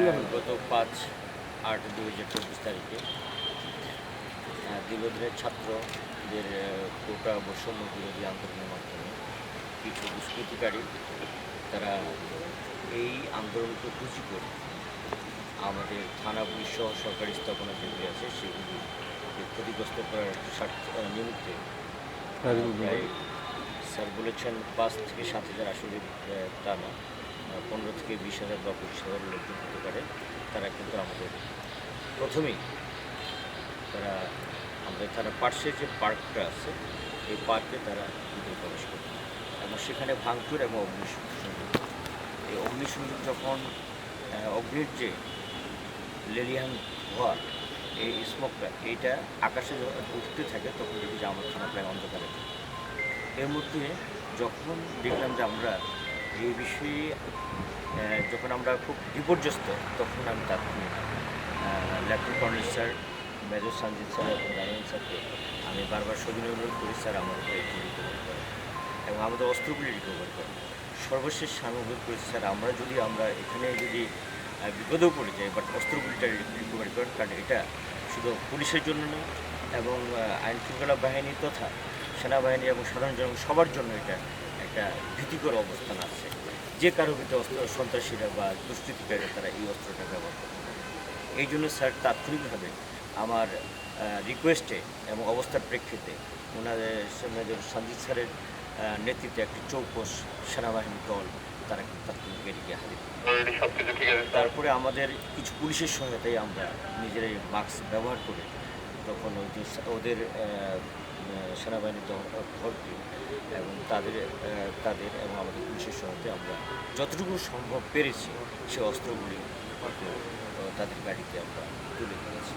গত 5/8/2024 তারিখে দীর্ঘদিনের ছাত্রদের কোটা বৈষম্য বিরোধী আন্দোলনের মাধ্যমে কিছু দুষ্কৃতিকারী তারা এই আন্দোলনকে পুঁজি করে আমাদের থানা পুলিশ সহ সরকারি স্থাপনা যেগুলি আছে সেগুলি ক্ষতিগ্রস্ত করার নিমিত্তে প্রায় স্যার বলেছেন 5 থেকে 7,000, আসলে তা না, 15 থেকে 20,000 বা 25,000 লোকজন হতে পারে। তারা কিন্তু আমাদের প্রথমেই তারা আমাদের থানার পার্শ্বে যে পার্কটা আছে এই পার্কে তারা ভিতরে প্রবেশ করে এবং সেখানে ভাঙচুর এবং অগ্নিসংযোগ। এই অগ্নিসংযোগ যখন অগ্নির যে লেলিহান ধোঁয়া, এই স্মোকটা এইটা আকাশে উঠতে থাকে তখন দেখি যে আমার থানা প্রায় অন্ধকারে। এর মধ্যে যখন দেখলাম যে আমরা এই বিষয়ে যখন আমরা খুব বিপর্যস্ত, তখন আমি তাৎক্ষণিক lieutenant colonel sir, major Sanjit sir এবং নারায়ণ স্যারকে আমি বারবার সবিনয় অনুরোধ করি স্যার আমাদের একটু রিকভার করেন এবং আমাদের অস্ত্রগুলি রিকভার করেন। সর্বশেষ আমি অনুরোধ করেছি স্যার আমরা এখানে যদি বিপদেও পড়ে যাই, বাট অস্ত্রগুলিটা রিকভারি করেন, কারণ এটা শুধু পুলিশের জন্য নয় এবং আইন শৃঙ্খলা বাহিনী তথা সেনাবাহিনী এবং সাধারণ জনগণ সবার জন্য এটা একটা ভীতিকর অবস্থান আছে। যে কারো ভিতরে সন্ত্রাসীরা বা দুষ্কৃতিকারীরা তারা এই অস্ত্রটা ব্যবহার করতে পারে। এই জন্য স্যার তাৎক্ষণিকভাবে আমার রিকোয়েস্টে এবং অবস্থার প্রেক্ষিতে ওনাদের মেজর সঞ্জিত স্যারের নেতৃত্বে একটি চৌকস সেনাবাহিনী দল তারা কিন্তু তাৎক্ষণিক এদিকে হাজির। তারপরে আমাদের কিছু পুলিশের সহায়তায় আমরা নিজেরাই মাস্ক ব্যবহার করে তখন ওদের সেনাবাহিনীর দলটি এবং তাদের এবং আমাদের পুলিশের সহায়তায় আমরা যতটুকু সম্ভব পেরেছি সে অস্ত্রগুলি তাদের গাড়িতে আমরা তুলে দিয়েছি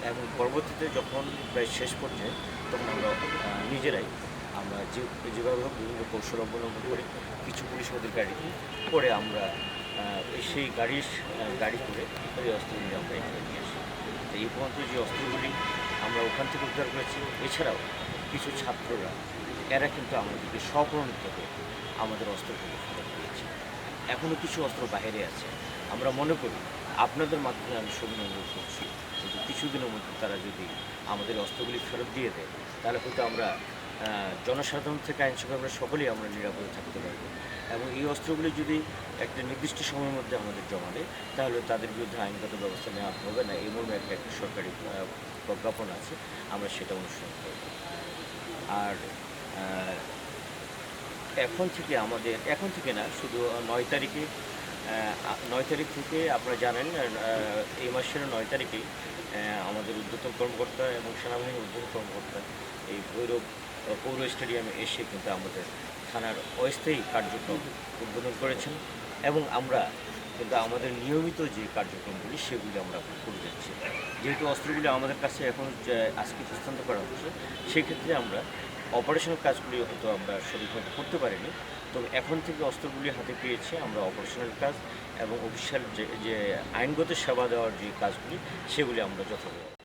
এবং পরবর্তীতে যখন প্রায় শেষ পর্যায়ে তখন আমরা নিজেরাই যেভাবে হোক বিভিন্ন কৌশল অবলম্বন করে কিছু পুলিশ ওদের গাড়িতে পরে আমরা সেই গাড়ি করে ওই অস্ত্রগুলি আমরা এখানে নিয়ে আসি। তো এই পর্যন্ত যে অস্ত্রগুলি আমরা ওখান থেকে উদ্ধার করেছি, এছাড়াও কিছু ছাত্ররা এরা কিন্তু আমাদেরকে স্বপ্রণিত হয়ে আমাদের অস্ত্রগুলি ফেরত দিয়েছে। এখনও কিছু অস্ত্র বাইরে আছে। আমরা মনে করি আপনাদের মাধ্যমে আমি সবিনয় অনুরোধ করছি, কিন্তু কিছুদিনের মধ্যে তারা যদি আমাদের অস্ত্রগুলি ফেরত দিয়ে দেয় তাহলে হয়তো আমরা জনসাধারণ থেকে আইনশৃঙ্খলা সকলেই আমরা নিরাপদে থাকতে পারবো এবং এই অস্ত্রগুলি যদি একটা নির্দিষ্ট সময়ের মধ্যে আমাদের জমা দেয় তাহলে তাদের বিরুদ্ধে আইনগত ব্যবস্থা নেওয়া হবে না। এই মর্মে একটা সরকারি প্রজ্ঞাপন আছে, আমরা সেটা অনুসরণ করব। আর এখন থেকে না, শুধু 9 তারিখ থেকে আপনারা জানেন এই মাসের 9 তারিখেই আমাদের ঊর্ধ্বতন কর্মকর্তা এবং সেনাবাহিনীর ঊর্ধ্বতন কর্মকর্তা এই ভৈরব পৌর স্টেডিয়ামে এসে কিন্তু আমাদের থানার অস্থায়ী কার্যক্রম উদ্বোধন করেছেন এবং আমরা কিন্তু আমাদের নিয়মিত যে কার্যক্রমগুলি সেগুলি আমরা করে যাচ্ছি। যেহেতু অস্ত্রগুলি আমাদের কাছে এখন আজকে হস্তান্তর করা হচ্ছে, সেক্ষেত্রে আমরা অপারেশনাল কাজগুলি হয়তো আমরা সঠিকভাবে করতে পারিনি, তবে এখন থেকে অস্ত্রগুলি হাতে পেয়েছে আমরা অপারেশনাল কাজ এবং অফিসিয়াল যে আইনগত সেবা দেওয়ার যে কাজগুলি সেগুলি আমরা যথাযথ